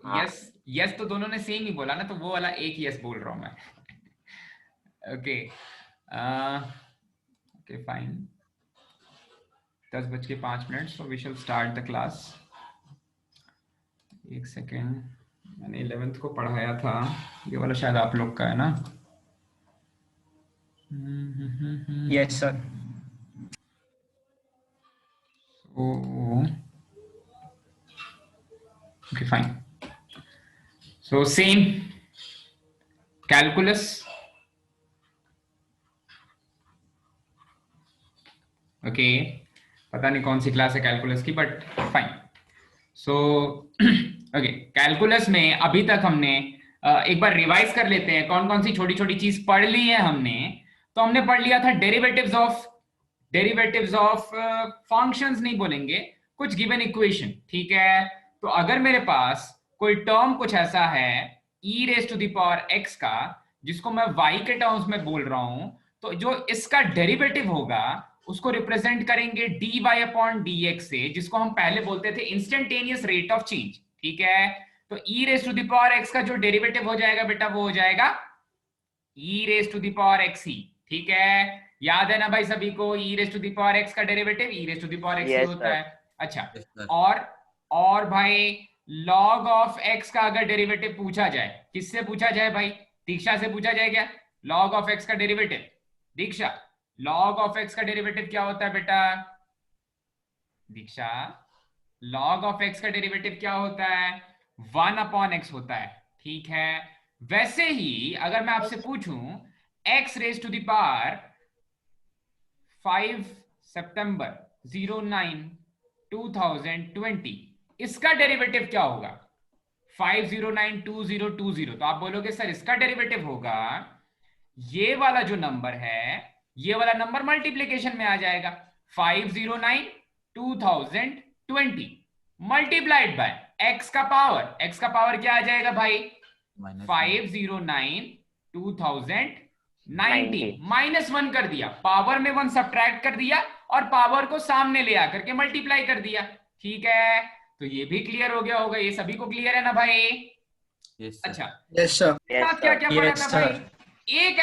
Yes yes तो दोनों ने सेम ही बोला ना, तो वो वाला एक यस बोल रहा हूं मैं। Okay okay fine, 10:05, so we shall start the class. एक सेकेंड, मैंने 11th को पढ़ाया था, ये वाला शायद आप लोग का है ना? Yes sir. Okay fine, so same calculus. Okay, पता नहीं कौन सी क्लास है कैलकुलस की, but fine. So okay, calculus में अभी तक हमने एक बार रिवाइज कर लेते हैं कौन कौन सी छोटी छोटी चीज पढ़ ली है हमने। तो हमने पढ़ लिया था डेरिवेटिव्स ऑफ फंक्शंस नहीं बोलेंगे, कुछ गिवन इक्वेशन, ठीक है? तो अगर मेरे पास कोई टर्म कुछ ऐसा है e raise to the power x का, जिसको मैं y के टर्म्स में बोल रहा हूं, तो जो इसका डेरिवेटिव होगा उसको रिप्रेजेंट करेंगे dy अपॉन dx से, जिसको हम पहले बोलते थे इंस्टेंटेनियस रेट ऑफ चेंज, ठीक है? तो e raise to the power x का जो डेरिवेटिव हो जाएगा बेटा, वो हो जाएगा e raise to the power x ही, ठीक है? याद है ना भाई सभी को, e raise to the power x का derivative e raise to the power x ही होता है। अच्छा, और भाई log ऑफ x का अगर डेरिवेटिव पूछा जाए, किससे पूछा जाए भाई? दीक्षा से पूछा जाए क्या log ऑफ x का derivative? Diksha, log of x का डेरिवेटिव क्या होता है बेटा? दीक्षा, log ऑफ x का डेरिवेटिव क्या होता है? 1 अपॉन x होता है, ठीक है? वैसे ही अगर मैं आपसे पूछूं x raise to the power 5 सितंबर 09 2020, इसका डेरिवेटिव क्या होगा? 5092020। तो आप बोलोगे सर इसका डेरिवेटिव होगा ये वाला जो नंबर है, ये वाला नंबर मल्टीप्लीकेशन में आ जाएगा, 5092020 मल्टीप्लाइड बाय x का पावर। x का पावर क्या आ जाएगा भाई? 5092090 -1 कर दिया, पावर में 1 सब्ट्रैक्ट कर दिया और पावर को सामने ले आकर के मल्टीप्लाई कर दिया, ठीक है? तो ये भी क्लियर हो गया होगा, ये सभी को क्लियर है ना भाई? अच्छा, यस सर। साथ क्या क्या पढ़ा था भाई? एक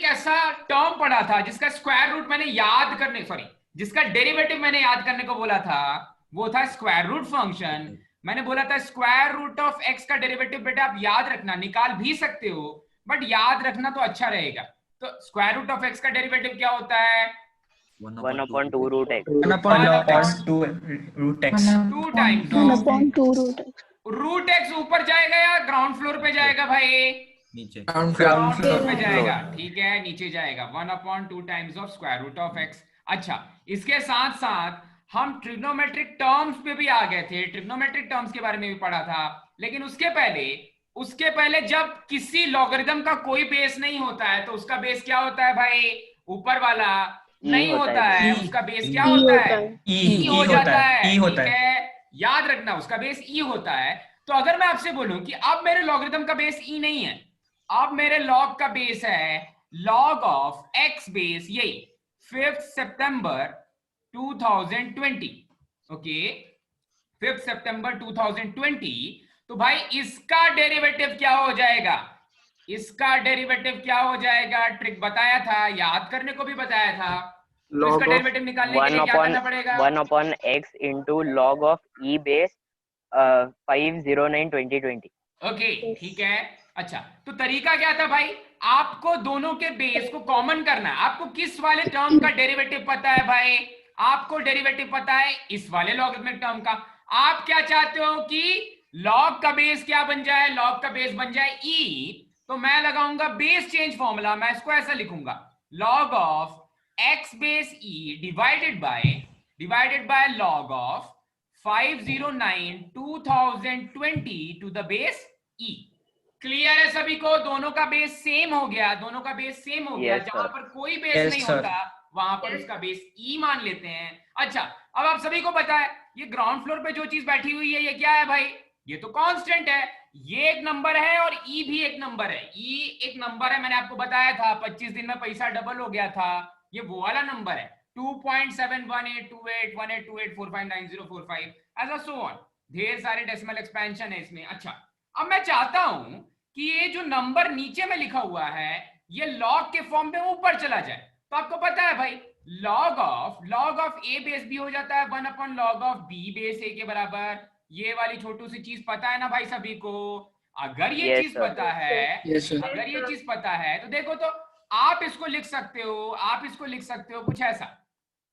ऐसा टर्म पढ़ा था जिसका स्क्वायर रूट मैंने याद करने, सॉरी, जिसका डेरिवेटिव मैंने याद करने को बोला था, वो था स्क्वायर रूट फंक्शन। मैंने बोला था स्क्वायर रूट ऑफ एक्स का डेरिवेटिव बेटा आप याद रखना, निकाल भी सकते हो बट याद रखना तो अच्छा रहेगा। तो स्क्वायर रूट ऑफ एक्स का डेरिवेटिव क्या होता है? 1/2 root x। 1/2 x। 2 times root x ऊपर जाएगा या ग्राउंड फ्लोर पे जाएगा भाई? नीचे, ग्राउंड फ्लोर पे जाएगा, ठीक है? नीचे जाएगा 1/2 times of square root of x. अच्छा, इसके साथ साथ हम ट्रिग्नोमेट्रिक टर्म्स पे भी आ गए थे, ट्रिग्नोमेट्रिक टर्म्स के बारे में भी पढ़ा था। लेकिन उसके पहले जब किसी लॉगरिथम का कोई बेस नहीं होता है तो उसका बेस क्या होता है भाई? ऊपर वाला नहीं होता है, उसका बेस क्या होता है? ई हो जाता है, ठीक है? याद रखना उसका बेस ई होता है। तो अगर मैं आपसे बोलूं कि अब मेरे लॉगरिथम का बेस ई नहीं है, अब मेरे लॉग का बेस है लॉग ऑफ एक्स बेस, यही 5 सितंबर 2020, ओके, 5 सितंबर 2020। तो भाई इसका डेरिवेटिव क्या हो जाएगा? इसका डेरिवेटिव क्या हो जाएगा? ट्रिक बताया था, याद करने को भी बताया था। तो इसका डेरिवेटिव निकालने के लिए क्या करना पड़ेगा? 1/x into log of e base 5092020। Okay, ठीक है। अच्छा, तो तरीका क्या था भाई? आपको दोनों के बेस को कॉमन करना है। आपको किस वाले टर्म का डेरिवेटिव पता है भाई? आपको डेरिवेटिव पता है इस वाले लॉगरिथमिक टर्म का। आप क्या चाहते हो कि लॉग का बेस क्या बन जाए? लॉग का बेस बन जाए ई। तो मैं लगाऊंगा बेस चेंज फॉर्मूला, मैं इसको ऐसा लिखूंगा, log of x base e divided by log of 5092020 to the base e. Clear है सभी को? दोनों का बेस सेम हो गया, दोनों का बेस सेम हो गया। जहां पर कोई बेस नहीं होता वहां पर उसका बेस ई मान लेते हैं। अच्छा, अब आप सभी को पता है ये ग्राउंड फ्लोर पे जो चीज बैठी हुई है ये क्या है भाई? ये तो कांस्टेंट है, ये एक नंबर है और ई भी एक नंबर है। ई एक नंबर है, मैंने आपको बताया था 25 दिन में पैसा डबल हो गया था, ये वो वाला नंबर है 2.718281828459045 ऐसा सो ऑन। ढेर सारे डेसिमल एक्सपेंशन है इसमें। अच्छा, अब मैं चाहता हूं कि ये जो नंबर नीचे में लिखा हुआ है ये लॉग के फॉर्म में ऊपर चला जाए। तो आपको पता है भाई log of a base b हो जाता है 1 log of b base a के बराबर। ये वाली छोटू सी चीज पता है ना भाई सभी को? अगर ये Yes, चीज sir. पता है, Yes, sir. अगर ये चीज पता है तो देखो तो आप इसको लिख सकते हो, आप इसको लिख सकते हो कुछ ऐसा।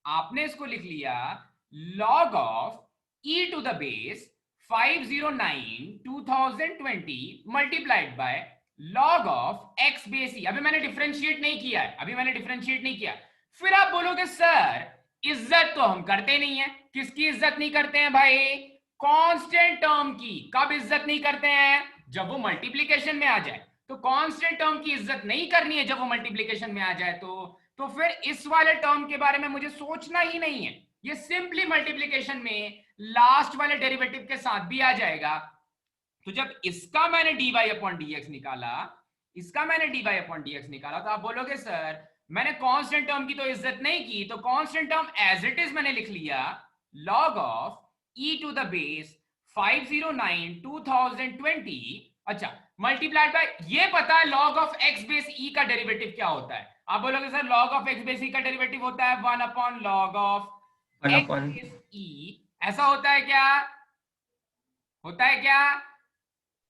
आपने इसको लिख लिया log of e to the base 509 2020 multiplied by log of x base e। अभी मैंने डिफरेंशिएट नहीं किया है, अभी मैंने डिफरेंशिएट नहीं किया। फिर आप बोलोगे सर इज्जत तो हम करते नहीं है। किसकी इज्जत नहीं करते हैं भाई? कांस्टेंट टर्म की। कब इज्जत नहीं करते हैं? जब वो मल्टीप्लिकेशन में आ जाए। तो कांस्टेंट टर्म की इज्जत नहीं करनी है जब वो मल्टीप्लिकेशन में आ जाए। तो फिर इस वाले टर्म के बारे में मुझे सोचना ही नहीं है। ये सिंपली मल्टीप्लिकेशन में लास्ट वाले डेरिवेटिव के साथ भी आ जाएगा। तो जब इसका मैंने dy अपॉन dx निकाला, इसका मैंने dy अपॉन dx निकाला, तो आप बोलोगे सर मैंने कांस्टेंट टर्म की तो इज्जत नहीं की। तो constant term as it is मैंने लिख लिया log of e to the base 509 2020। अच्छा, मल्टीप्लाइड बाय, ये पता है log of x base e का डेरिवेटिव क्या होता है? आप बोलोगे sir log of x base e का डेरिवेटिव होता है 1 upon log of 1 x upon base e। ऐसा होता है क्या? होता है क्या?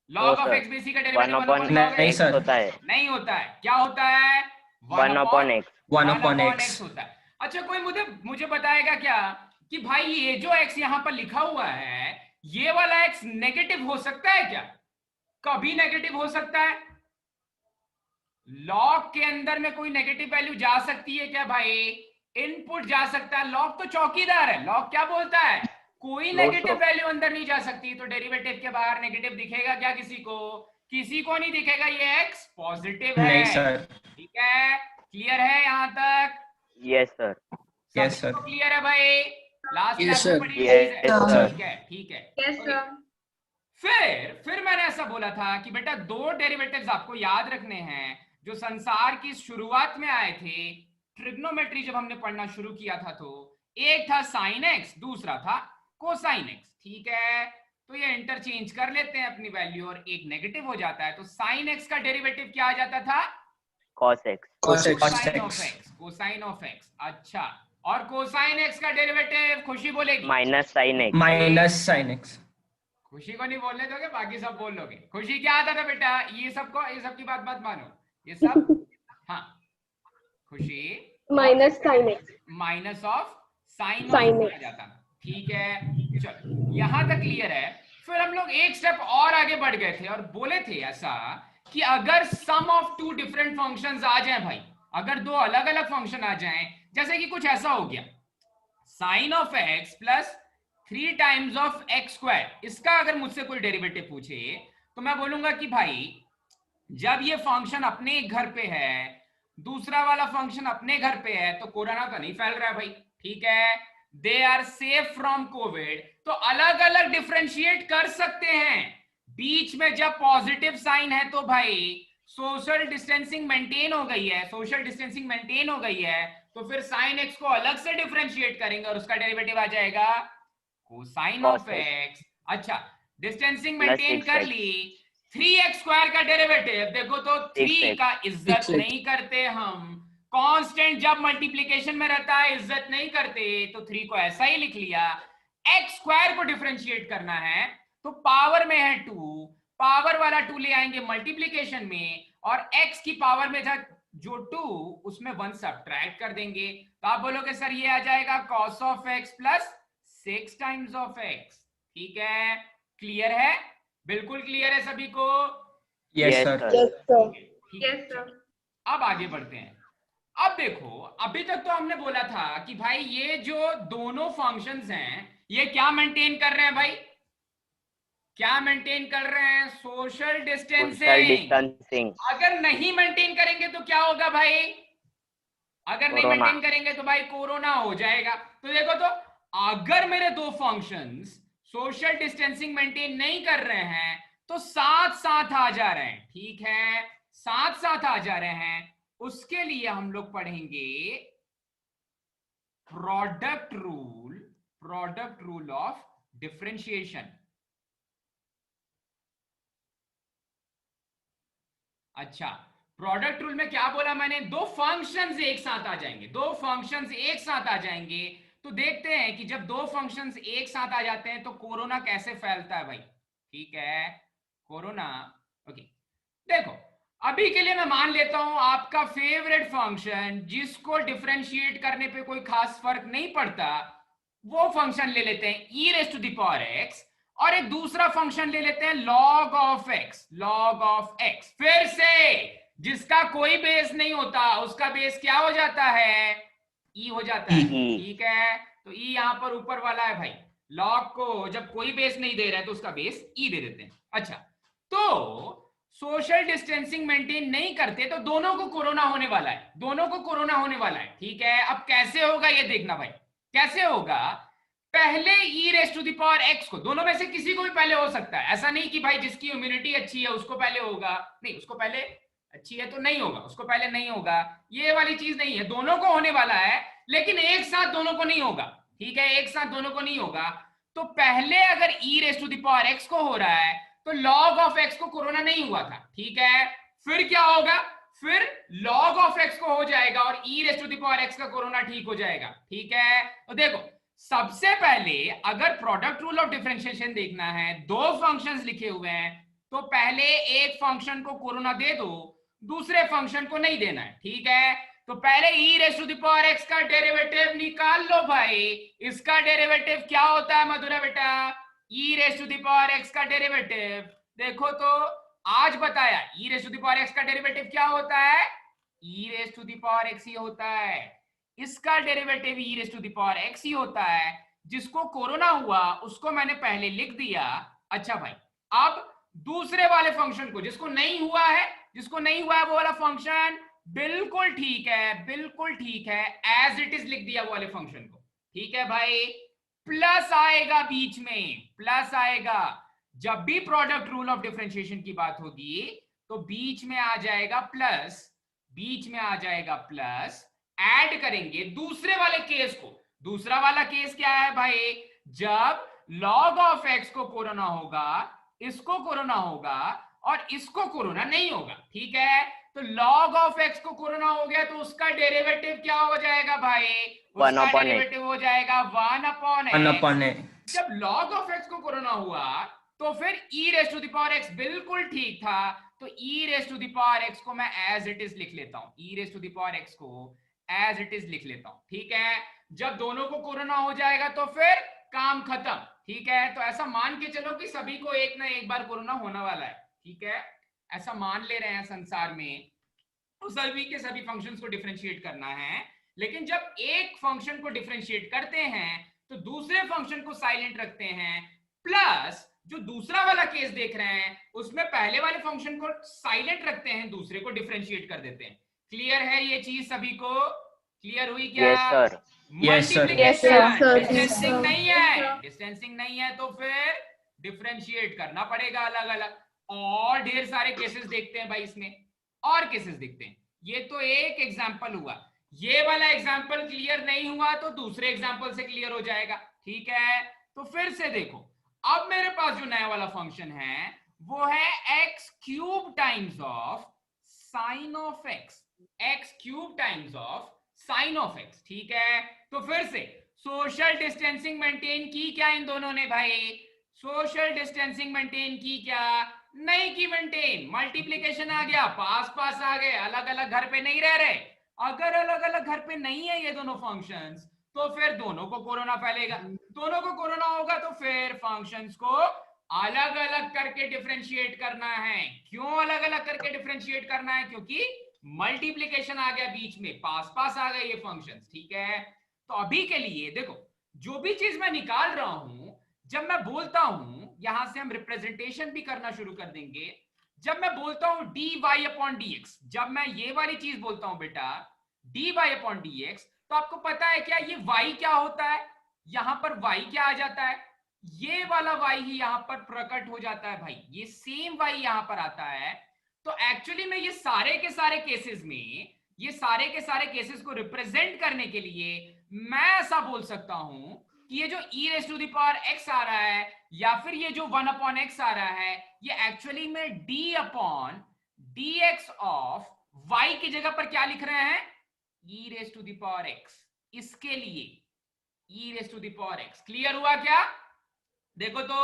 No, log of sir. x base e का 1 डेरिवेटिव 1 upon अपॉन log नहीं x सर, होता है. नहीं होता है। क्या होता है? 1 upon x. 1 upon x. होता है। अच्छा, कोई मुझे बताएगा क्या कि भाई ये जो x यहां पर लिखा हुआ है ये वाला x नेगेटिव हो सकता है क्या? कभी नेगेटिव हो सकता है? लॉग के अंदर में कोई नेगेटिव वैल्यू जा सकती है क्या भाई? इनपुट जा सकता है। लॉग तो चौकीदार है। लॉग क्या बोलता है? कोई No, नेगेटिव sir. वैल्यू अंदर नहीं जा सकती। तो डेरिवेटिव के बाहर नेगेटिव दिखेगा क्या किसी को? किसी को नहीं दिखेगा। ये x पॉजिटिव नहीं है। सर, ठीक है, क्लियर है यहां तक? Yes, sir. yes सभी sir, को क्लियर है भाई? Last Yes, class sir. में पढ़ी हुई Yes, चीज है। sir. ठीक है, ठीक है। Yes, Okay. sir. फिर मैंने ऐसा बोला था कि बेटा दो डेरिवेटिव्स आपको याद रखने हैं जो संसार की शुरुआत में आए थे। ट्रिग्नोमेट्री जब हमने पढ़ना शुरू किया था तो एक था साइन एक्स, दूसरा था कोसाइन एक्स। ठीक है, तो ये इंटरचेंज कर लेते हैं अपनी वैल्यू और एक नेगेटिव हो जाता है। तो साइन एक्स का डेरिवेटिव क्या आ जाता था? Cos x. cos x, cosine of x, cosine of x. अच्छा, और कोसाइन एक्स का डेरिवेटिव खुशी बोलेगी। Minus sin x. minus sin x. खुशी को नहीं बोलने दोगे, बाकी सब बोल लोगे। खुशी क्या आता था बेटा? ये सब की बात मत मानो, ये सब हाँ। खुशी Minus sin x. Minus of sine Sin आ जाता था। ठीक है, चलो यहां तक क्लियर है। फिर हम लोग एक स्टेप और आगे बढ़ गए थे और बोले थे ऐसा कि अगर सम ऑफ टू डिफरेंट फंक्शंस आ जाएं भाई, अगर दो अलग अलग फंक्शन आ जाएं, जैसे कि कुछ ऐसा हो गया sine of x plus 3 times of x square, इसका अगर मुझसे कोई डेरिवेटिव पूछे तो मैं बोलूंगा कि भाई जब ये फंक्शन अपने घर पे है, दूसरा वाला फंक्शन अपने घर पे है, तो कोरोना तो नहीं फैल रहा है भाई। ठीक है, they are safe from Covid, तो अलग अलग डिफरेंशिएट कर सकते हैं। बीच में जब पॉजिटिव साइन है तो भाई सोशल डिस्टेंसिंग मेंटेन हो गई है, सोशल डिस्टेंसिंग मेंटेन हो गई है, तो फिर साइन एक्स को अलग से डिफरेंशिएट करेंगे और उसका डेरिवेटिव आ जाएगा कोसाइन ऑफ एक्स। अच्छा, डिस्टेंसिंग मेंटेन कर ली। 3x स्क्वायर का डेरिवेटिव देखो तो 3 का इज्जत 6x. नहीं करते हम। कांस्टेंट जब मल्टीप्लिकेशन में रहता है इज्जत नहीं करते, तो 3 को ऐसा ही लिख लिया। x स्क्वायर को डिफरेंशिएट करना है तो पावर में है 2, पावर वाला 2 ले आएंगे मल्टीप्लिकेशन में, और x की पावर में था जो 2 उसमें 1 सब्ट्रैक्ट कर देंगे। तो आप बोलोगे सर ये आ जाएगा cos of x plus 6 times of x। ठीक है, क्लियर है? बिल्कुल क्लियर है सभी को? Yes Yes, sir. sir. Yes, sir. ठीक है, Yes, sir. अब आगे बढ़ते हैं। अब देखो, अभी तक तो हमने बोला था कि भाई ये जो दोनों फंक्शंस हैं ये क्या मेंटेन कर रहे हैं भाई? क्या मेंटेन कर रहे हैं? Social Social distancing. distancing. अगर नहीं मेंटेन करेंगे तो क्या होगा भाई? अगर नहीं कोरोना. मेंटेन करेंगे तो भाई कोरोना हो जाएगा। तो देखो तो अगर मेरे दो फंक्शंस सोशल डिस्टेंसिंग मेंटेन नहीं कर रहे हैं तो साथ साथ आ जा रहे हैं। ठीक है, साथ साथ आ जा रहे हैं, उसके लिए हम लोग पढ़ेंगे प्रोडक्ट रूल ऑफ डिफरेंशिएशन। अच्छा, प्रोडक्ट रूल में क्या बोला मैंने? दो फंक्शंस एक साथ आ जाएंगे, दो फंक्शंस एक साथ आ जाएंगे। तो देखते हैं कि जब दो फंक्शंस एक साथ आ जाते हैं तो कोरोना कैसे फैलता है भाई। ठीक है, कोरोना। ओके, देखो अभी के लिए मैं मान लेता हूं आपका फेवरेट फंक्शन जिसको डिफरेंशिएट करने पे कोई खास फर्क नहीं पड़ता, वो फंक्शन ले लेते हैं e raise to the power x, और एक दूसरा फंक्शन ले लेते हैं log of x, log of x। फिर से जिसका कोई बेस नहीं होता उसका बेस क्या हो जाता है? e हो जाता है। E. ठीक है, तो e यहां पर ऊपर वाला है भाई। log को जब कोई बेस नहीं दे रहा है तो उसका बेस e दे देते हैं। अच्छा, तो सोशल डिस्टेंसिंग मेंटेन नहीं करते तो दोनों को कोरोना होने वाला है, दोनों को कोरोना होने वाला है। ठीक है, अब कैसे होगा ये देखना भाई, कैसे होगा। पहले e raise to the power x को, दोनों में से किसी को भी पहले हो सकता है, ऐसा नहीं कि भाई जिसकी इम्यूनिटी अच्छी है उसको पहले होगा, नहीं उसको पहले अच्छी है तो नहीं होगा, उसको पहले नहीं होगा, ये वाली चीज नहीं है, दोनों को होने वाला है लेकिन एक साथ दोनों को नहीं होगा। ठीक है, एक साथ दोनों को नहीं होगा। तो पहले अगर e raise to the power x को हो रहा है तो log ऑफ x को कोरोना नहीं हुआ था। ठीक है, फिर क्या होगा? फिर log ऑफ x को हो जाएगा और e raise to the power x का कोरोना ठीक हो जाएगा। ठीक है, तो देखो सबसे पहले अगर प्रोडक्ट रूल ऑफ डिफरेंशिएशन देखना है, दो फंक्शंस लिखे हुए हैं, तो पहले एक फंक्शन को कोरोना दे दो, दूसरे फंक्शन को नहीं देना है। ठीक है, तो पहले e raise to the power x का डेरिवेटिव निकाल लो भाई। इसका डेरिवेटिव क्या होता है मधुरा बेटा? e raise to the power x का डेरिवेटिव देखो तो आज बताया, e raise to the power x का डेरिवेटिव क्या होता है? e raise to the power x ही होता है। इसका derivative e raise to the power x ही होता है। जिसको कोरोना हुआ उसको मैंने पहले लिख दिया। अच्छा भाई, अब दूसरे वाले फंक्शन को, जिसको नहीं हुआ है, जिसको नहीं हुआ है वो वाला फंक्शन बिल्कुल ठीक है, बिल्कुल ठीक है, एज इट इज लिख दिया वो वाले फंक्शन को। ठीक है भाई, प्लस आएगा बीच में, प्लस आएगा। जब भी प्रोडक्ट रूल ऑफ डिफरेंशिएशन की बात होगी तो बीच में आ जाएगा प्लस, बीच में आ जाएगा प्लस, ऐड करेंगे दूसरे वाले केस को। दूसरा वाला केस क्या है भाई? जब log ऑफ x को कोरोना होगा, इसको कोरोना होगा और इसको कोरोना नहीं होगा। ठीक है, तो log ऑफ x को कोरोना हो गया तो उसका डेरिवेटिव क्या हो जाएगा भाई? उसका डेरिवेटिव हो जाएगा 1/x। जब log ऑफ x को कोरोना हुआ तो फिर e raise to the power x बिल्कुल ठीक था, तो e raise to the power x को मैं एज इट इज लिख लेता हूं, e raise to the power x को एज इट इज लिख लेता हूं। ठीक है, जब दोनों को कोरोना हो जाएगा तो फिर काम खत्म। ठीक है, तो ऐसा मान के चलो कि सभी को एक ना एक बार कोरोना होने वाला है। ठीक है, ऐसा मान ले रहे हैं संसार में, तो सभी के सभी फंक्शंस को डिफरेंशिएट करना है। लेकिन जब एक फंक्शन को डिफरेंशिएट करते हैं तो दूसरे फंक्शन को साइलेंट रखते हैं, प्लस जो दूसरा वाला केस देख रहे हैं उसमें पहले वाले फंक्शन को साइलेंट रखते हैं, दूसरे को डिफरेंशिएट कर देते हैं। क्लियर है ये चीज सभी को? क्लियर हुई क्या? Yes, sir. Yes, sir. Yes, sir. Distancing नहीं है, डिस्टेंसिंग नहीं है तो फिर डिफरेंशिएट करना पड़ेगा अलग अलग। और ढेर सारे केसेस देखते हैं भाई इसमें, और केसेस देखते हैं। ये तो एक एग्जांपल हुआ, ये वाला एग्जांपल क्लियर नहीं हुआ तो दूसरे एग्जांपल से क्लियर हो जाएगा। ठीक है, तो फिर से देखो, अब मेरे पास जो नया वाला फंक्शन है वो है x cube times of sine of x, x cube times of sine of x। ठीक है, तो फिर से सोशल डिस्टेंसिंग मेंटेन की क्या इन दोनों ने भाई? सोशल डिस्टेंसिंग मेंटेन की क्या? नहीं की मेंटेन। मल्टीप्लीकेशन आ गया, पास पास आ गए, अलग अलग घर पे नहीं रह रहे। अगर अलग अलग घर पे नहीं है ये दोनों फंक्शंस तो फिर दोनों को कोरोना फैलेगा, दोनों को कोरोना होगा तो फिर फंक्शंस को अलग अलग करके डिफरेंशिएट करना है। क्यों अलग अलग करके डिफरेंशिएट करना है? क्योंकि मल्टीप्लीकेशन आ गया बीच में, पास पास आ गए ये फंक्शंस। ठीक है, तो अभी के लिए देखो, जो भी चीज मैं निकाल रहा हूं, जब मैं बोलता हूं, यहां से हम रिप्रेजेंटेशन भी करना शुरू कर देंगे। जब मैं बोलता हूं dy अपॉन dx, जब मैं ये वाली चीज बोलता हूं बेटा dy अपॉन dx, तो आपको पता है क्या ये y क्या होता है? यहां पर y क्या आ जाता है? ये वाला y ही यहां पर प्रकट हो जाता है भाई, ये सेम y यहां पर आता है। तो एक्चुअली में ये सारे के सारे केसेस में, ये सारे के सारे केसेस को रिप्रेजेंट करने के लिए मैं ऐसा बोल सकता हूं कि ये जो e raise to the power x आ रहा है या फिर ये जो 1/x आ रहा है, ये एक्चुअली में d upon dx of y की जगह पर क्या लिख रहे हैं, e raise to the power x, इसके लिए e raise to the power x। Clear हुआ क्या? देखो तो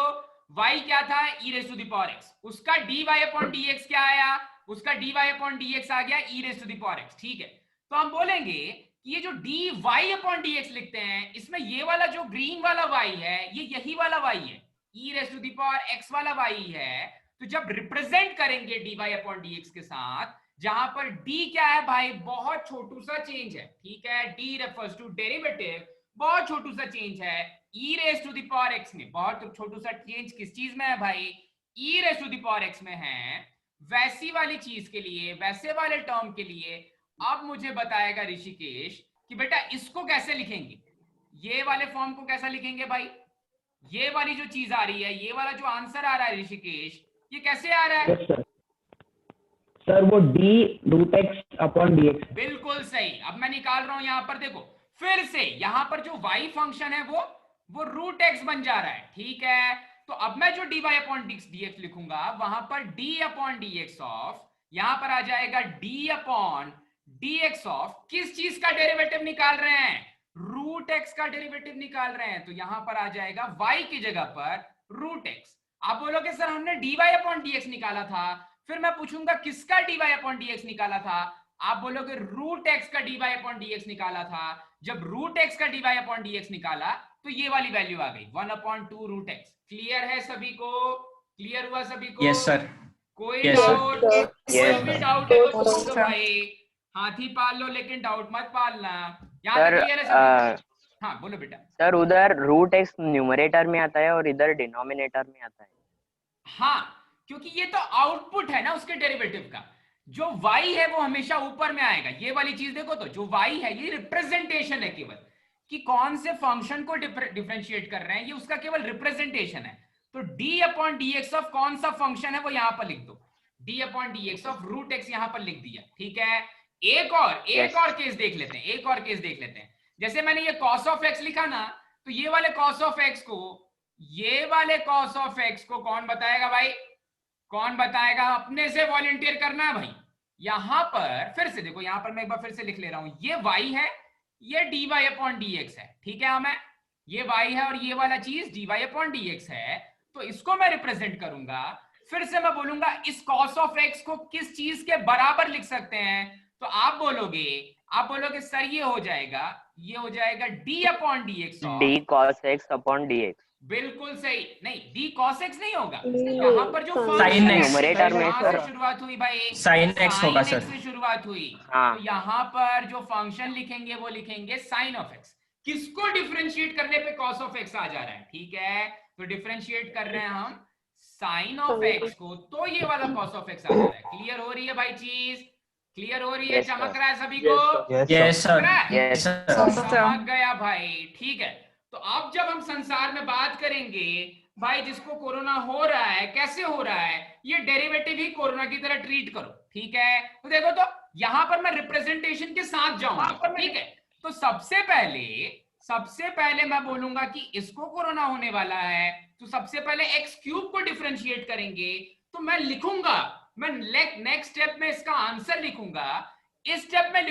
y क्या था, e raise to the power x, उसका dy अपॉन dx क्या आया, उसका dy अपॉन dx आ गया e raise to the power x। ठीक है, तो हम बोलेंगे कि ये जो dy अपॉन dx लिखते हैं, इसमें ये वाला जो ग्रीन वाला y है, ये यही वाला y है, e raise to the power x वाला y है। तो जब रिप्रेजेंट करेंगे dy अपॉन dx के साथ, जहां पर d क्या है भाई, बहुत छोटू सा चेंज है, ठीक है, d रेफर्स टू डेरिवेटिव, बहुत छोटू सा चेंज है, e raise to the power x में बहुत छोटू सा चेंज किस चीज में है भाई, e raise to the power x में है। वैसी वाली चीज के लिए, वैसे वाले टर्म के लिए अब मुझे बताएगा ऋषिकेश कि बेटा इसको कैसे लिखेंगे, ये वाले फॉर्म को कैसा लिखेंगे भाई, ये वाली जो चीज आ रही है, ये वाला जो आंसर आ रहा है ऋषिकेश, ये कैसे आ रहा है? Yes, सर वो d root x upon D x. बिल्कुल सही। अब मैं निकाल रहा हूं यहां पर, देखो फिर से यहां पर जो y फंक्शन है वो रूट एक्स बन जा रहा है, ठीक है। तो अब मैं जो dy अपॉन dx लिखूंगा, वहां पर d अपॉन dx ऑफ, यहां पर आ जाएगा d अपॉन dx ऑफ, किस चीज का डेरिवेटिव निकाल रहे हैं, रूट एक्स का डेरिवेटिव निकाल रहे हैं, तो यहां पर आ जाएगा y की जगह पर रूट एक्स। आप बोलोगे सर हमने dy अपॉन dx निकाला था, फिर मैं पूछूंगा किसका dy अपॉन dx निकाला था, आप बोलोगे रूट एक्स का dy अपॉन dx निकाला था। जब रूट एक्स का dy अपॉन dx निकाला तो ये वाली वैल्यू आ गई 1/2 रूट एक्स। क्लियर है सभी को? क्लियर हुआ सभी को? Yes, sir. कोई Yes, sir. डाउट? कोई भी डाउट है तो Yes, पूछ लो sir. भाई, हाथी पाल लो लेकिन डाउट मत पालना। यहाँ सर क्लियर है सभी को? हाँ बोलो बेटा। सर उधर रूट एक्स न्यूमरेटर में आता है और इधर डिनोमिनेटर में आता है। हाँ, क्योंकि ये तो आउटपुट है ना उसके डेरिवेटिव का, जो y है वो हमेशा ऊपर में आएगा। ये वाली चीज देखो तो जो y है ये रिप्रेजेंटेशन है केवल, कि कौन से फंक्शन को डिफरेंशिएट कर रहे हैं, ये उसका केवल रिप्रेजेंटेशन है। तो d अपॉन dx ऑफ कौन सा फंक्शन है वो यहां पर लिख दो, d upon dx of root x यहां पर लिख दिया, ठीक है। एक और केस देख लेते हैं, एक और केस देख लेते हैं। जैसे मैंने ये cos ऑफ x लिखा ना, तो ये वाले cos ऑफ x को, ये वाले cos ऑफ x को कौन बताएगा भाई, कौन बताएगा? अपने से वॉलंटियर करना है भाई। यहां पर फिर से देखो, यहां पर मैं एक बार फिर से लिख ले रहा हूं, ये y है, ये dy अपॉन dx है, ठीक है। हमें ये y है और ये वाला चीज dy अपॉन dx है, तो इसको मैं रिप्रेजेंट करूंगा। फिर से मैं बोलूंगा इस cos ऑफ x को किस चीज के बराबर लिख सकते हैं, तो आप बोलोगे सर ये हो जाएगा d upon dx of, D cos x upon D x. बिल्कुल सही। नहीं, d cos x नहीं होगा, नहीं, यहाँ पर जो sin फंक्शन है, न्यूमरेटर में कहाँ सर से शुरुआत हुई भाई, sin x होगा sin सर। x से शुरुआत हुई। हाँ। तो यहाँ पर जो फंक्शन लिखेंगे वो लिखेंगे sin ऑफ x। किसको डिफरेंशिएट करने पे cos ऑफ x आ जा रहा है, ठीक है। तो डिफरेंशिएट कर रहे हैं हम sin ऑफ x को, तो ये वाला cos ऑफ x आ जा रहा है। क्लियर हो रही है भाई चीज? क्लियर हो रही है? Yes, sir. चमक रहा है सभी को? Yes, sir. Yes, sir. समझ गया भाई, ठीक है। तो अब जब हम संसार में बात करेंगे भाई, जिसको कोरोना हो रहा है, कैसे हो रहा है, ये डेरिवेटिव ही कोरोना की तरह ट्रीट करो, ठीक है। तो देखो तो यहां पर मैं रिप्रेजेंटेशन के साथ जाऊंगा, ठीक है। तो सबसे पहले मैं बोलूंगा कि इसको कोरोना होने वाला है, तो सबसे पहले एक्स क्यूब को डिफरेंशिएट करेंगे। तो मैं लिखूंगा, मैं नेक्स्ट स्टेप में इसका आंसर लिखूंगा। इस स्टेप में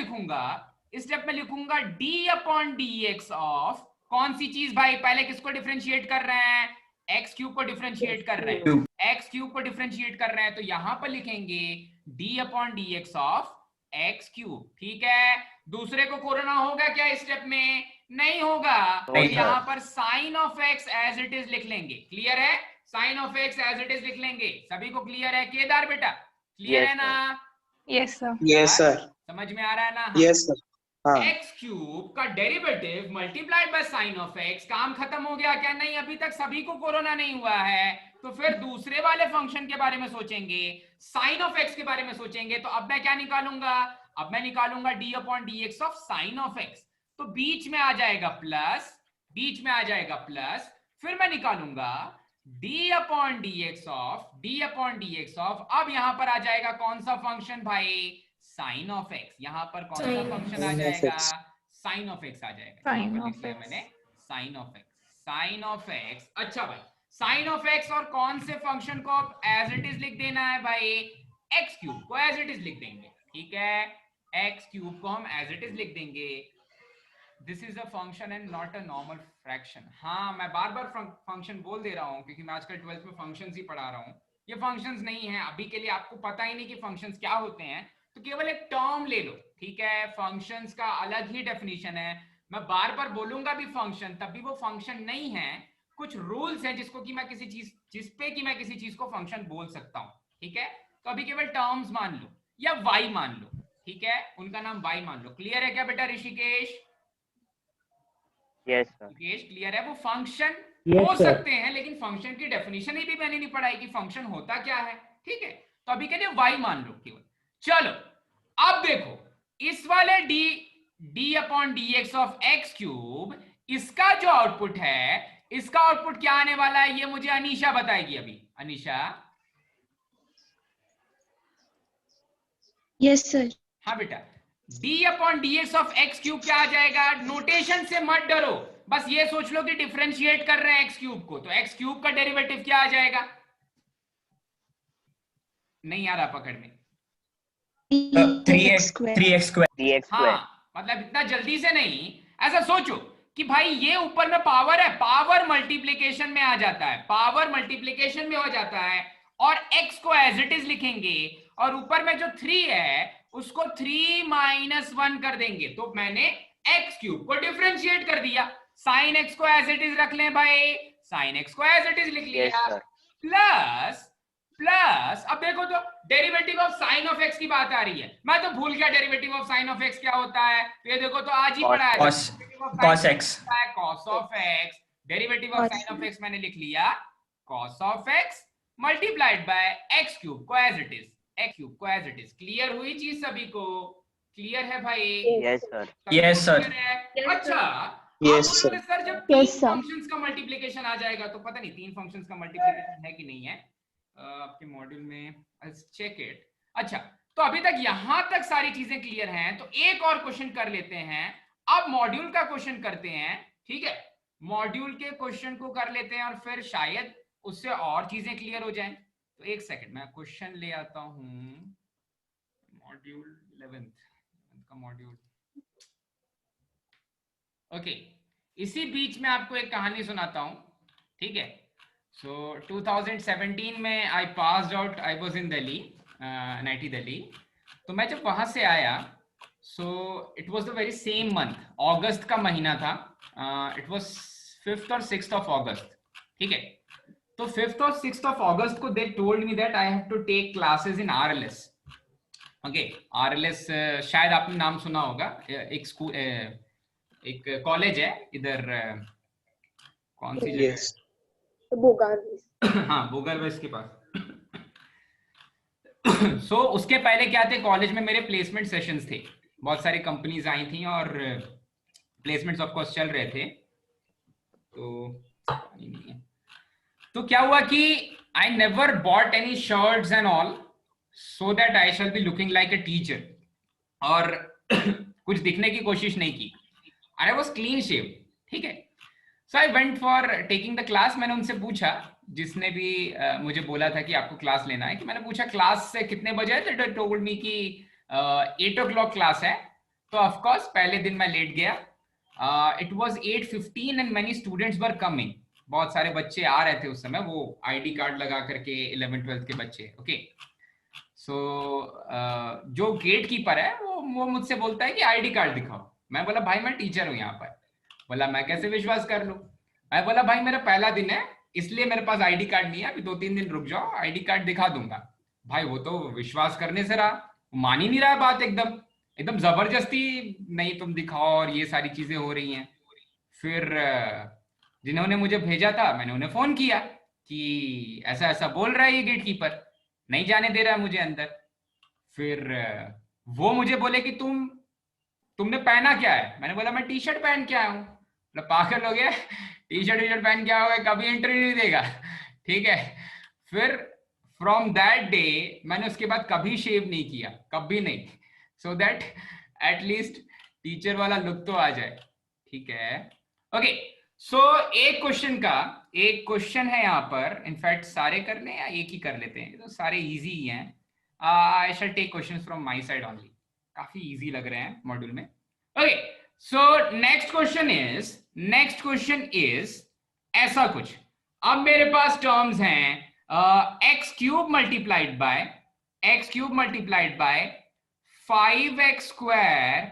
लिखूंगा d अपॉन dx ऑफ कौन सी चीज भाई, पहले किसको डिफरेंशिएट कर रहे हैं, एक्स क्यूब को डिफरेंशिएट कर रहे हैं, एक्स क्यूब को डिफरेंशिएट कर रहे हैं। तो यहां पर लिखेंगे d upon dx of x cube, ठीक है। दूसरे को कोरोना होगा क्या इस स्टेप में? नहीं होगा। तो नहीं, यहां पर sign of x as it is लिख लेंगे। क्लियर है? Sign of x as it is लिख लेंगे। सभी को क्लियर है? केदार बेटा क्लियर Yes, है ना? Yes, sir. Yes, sir. समझ में आ रहा है ना? Yes, sir. हाँ. एक्स क्यूब का derivative multiplied by sine of x. काम खत्म हो गया क्या? नहीं, अभी तक सभी को कोरोना नहीं हुआ है। तो फिर दूसरे वाले फंक्शन के बारे में सोचेंगे, साइन ऑफ एक्स के बारे में सोचेंगे। तो अब मैं क्या निकालूंगा? अब मैं निकालूंगा d upon dx of sine of x. तो बीच में आ जाएगा प्लस, फिर मैं निकालूंगा d अपॉन dx ऑफ, अब यहां पर आ जाएगा कौन सा फंक्शन भाई? Sign of x. यहां पर कौन सा फंक्शन आ जाएगा? साइन ऑफ एक्स आ जाएगा। Sin यहाँ पर of लिख लिया x. मैंने साइन ऑफ एक्स। अच्छा भाई, साइन ऑफ एक्स और कौन से फंक्शन को एज इट इज लिख देना है भाई? एक्स क्यूब को एज इट इज लिख देंगे, ठीक है, एक्स क्यूब को हम एज इट इज लिख देंगे। This is a function and not a normal fraction. हाँ, मैं बार बार फंक्शन बोल दे रहा हूँ क्योंकि मैं आजकल 12th में फंक्शंस ही पढ़ा रहा हूँ। ये फंक्शंस नहीं है अभी के लिए, आपको पता ही नहीं कि फंक्शंस क्या होते हैं, तो केवल एक टर्म ले लो, ठीक है। फंक्शंस का अलग ही डेफिनेशन है, मैं बार बार बोलूंगा भी फंक्शन, तब भी वो फंक्शन नहीं है। कुछ रूल्स हैं जिसको कि मैं किसी चीज जिसपे कि मैं किसी चीज को फंक्शन बोल सकता हूँ, ठीक है। तो अभी केवल टर्म्स मान लो या वाई मान लो, ठीक है, उनका नाम वाई मान लो। क्लियर है क्या बेटा Rishikesh? Yes sir. Rishikesh clear है? वो फंक्शन Yes, हो sir. सकते हैं लेकिन फंक्शन की डेफिनेशन ही भी मैंने नहीं पढ़ाई कि फंक्शन होता क्या है, ठीक है। तो अभी के लिए वाई मान लो केवल। चलो अब देखो, इस वाले D upon D x of x cube, इसका जो आउटपुट है, इसका आउटपुट क्या आने वाला है ये मुझे अनीशा बताएगी अभी। अनीशा? Yes sir. हाँ बेटा, D upon D x of x cube क्या आ जाएगा? नोटेशन से मत डरो, बस ये सोच लो कि डिफरेंशिएट कर रहे हैं एक्स क्यूब को, तो एक्स क्यूब का डेरिवेटिव क्या आ जाएगा? नहीं आ रहा पकड़ में। 3x square. 3x square. हाँ, मतलब इतना जल्दी से नहीं, ऐसा सोचो कि भाई ये ऊपर में पावर है, पावर मल्टीप्लीकेशन में आ जाता है, पावर मल्टीप्लीकेशन में हो जाता है, और x को एज इट इज लिखेंगे, और ऊपर में जो 3 है उसको 3 - 1 कर देंगे, तो मैंने x क्यूब को डिफरेंशिएट कर दिया। साइन x को एज इट इज रख लें भाई, साइन x को एज इट इज लिख लिया, प्लस प्लस, अब देखो तो derivative of sine of x की बात आ रही है, मैं तो भूल गया derivative of sine of x क्या होता है। तो ये देखो तो आज ही पढ़ा है, cos x, cos of x, derivative of sine of x मैंने लिख लिया cos of x multiplied by x cube को as it is, x cube को एज इट इज। क्लियर हुई चीज सभी को? क्लियर है भाई? Yes sir. Yes, sir. अच्छा, Yes, अब sir. सर जब Yes, 3 sir. फंक्शंस का मल्टीप्लिकेशन आ जाएगा तो पता नहीं 3 फंक्शंस का मल्टीप्लिकेशन है कि नहीं है आपके मॉड्यूल में, चेक इट। अच्छा, तो अभी तक यहां तक सारी चीजें क्लियर हैं, तो एक और क्वेश्चन कर लेते हैं। अब मॉड्यूल का क्वेश्चन करते हैं, ठीक है, मॉड्यूल के क्वेश्चन को कर लेते हैं और फिर शायद उससे और चीजें क्लियर हो जाएं। तो एक सेकंड, मैं क्वेश्चन ले आता हूं, मॉड्यूल 11th का मॉड्यूल। ओके, इसी बीच में आपको एक कहानी सुनाता हूं, ठीक है। सो 2017 में I passed out, I was in Delhi, NIT Delhi. तो मैं जब वहां से आया, so it was the very same month, अगस्त का महीना था, इट वाज 5th और 6th ऑफ अगस्त, ठीक है। तो 5th और 6th ऑफ अगस्त को they told me that I have to take classes in RLS। Okay, RLS शायद आपने नाम सुना होगा, एक स्कूल, एक कॉलेज है इधर, कौन सी जगह? हाँ, बोगारवेस के पास। सो उसके पहले क्या थे, कॉलेज में मेरे प्लेसमेंट सेशंस थे, बहुत सारी कंपनीज आई थी और प्लेसमेंट्स ऑफ कोर्स चल रहे थे। तो क्या हुआ कि I never bought any shirts and all so that I shall be looking like a teacher, और कुछ दिखने की कोशिश नहीं की। आई वाज क्लीन शेव, ठीक है। So I went for taking the class. मैंने उनसे पूछा, जिसने भी मुझे बोला था कि आपको क्लास लेना है, कि मैंने पूछा क्लास से कितने बजे है, तो टोल्ड मी कि 8 o'clock क्लास है। तो ऑफ कोर्स पहले दिन मैं लेट गया, it was 8:15 and many students were coming, बहुत सारे बच्चे आ रहे थे उस समय, वो ID कार्ड लगा करके 11th 12th के बच्चे। ओके, सो जो गेट कीपर है वो मुझसे बोलता है कि ID कार्ड दिखाओ। मैं बोला भाई मैं टीचर हूँ यहाँ पर। बोला मैं कैसे विश्वास कर लूं? मैं बोला भाई मेरा पहला दिन है इसलिए मेरे पास ID कार्ड नहीं है, अभी 2-3 दिन रुक जाओ, ID कार्ड दिखा दूंगा। भाई वो तो विश्वास करने से रहा, मान ही नहीं रहा बात, एकदम एकदम जबरदस्ती, नहीं तुम दिखाओ, और ये सारी चीजें हो रही हैं। फिर जिन्होंने मुझे भेजा था मैंने उन्हें फोन किया कि ऐसा ऐसा बोल रहा है ये गेट कीपर, नहीं जाने दे रहा है मुझे अंदर। फिर वो मुझे बोले कि तुमने पहना क्या है? मैंने बोला मैं टी-शर्ट पहन के आया हूँ। मतलब पागल हो गया, टी-शर्ट पहन के आया होगा, कभी इंटरव्यू नहीं देगा, ठीक है। फिर फ्रॉम दैट डे मैंने उसके बाद कभी शेव नहीं किया, कभी नहीं, सो दैट एटलीस्ट टीचर वाला लुक तो आ जाए, ठीक है। ओके, सो एक क्वेश्चन है यहाँ पर, इनफैक्ट सारे कर लें या एक ही कर लेते हैं, तो सारे इजी ही हैं। I shall take questions from my side only. काफी इजी लग रहे हैं मॉड्यूल में। Okay, so next question is ऐसा कुछ। अब मेरे पास टर्म्स हैं x cube multiplied by 5x square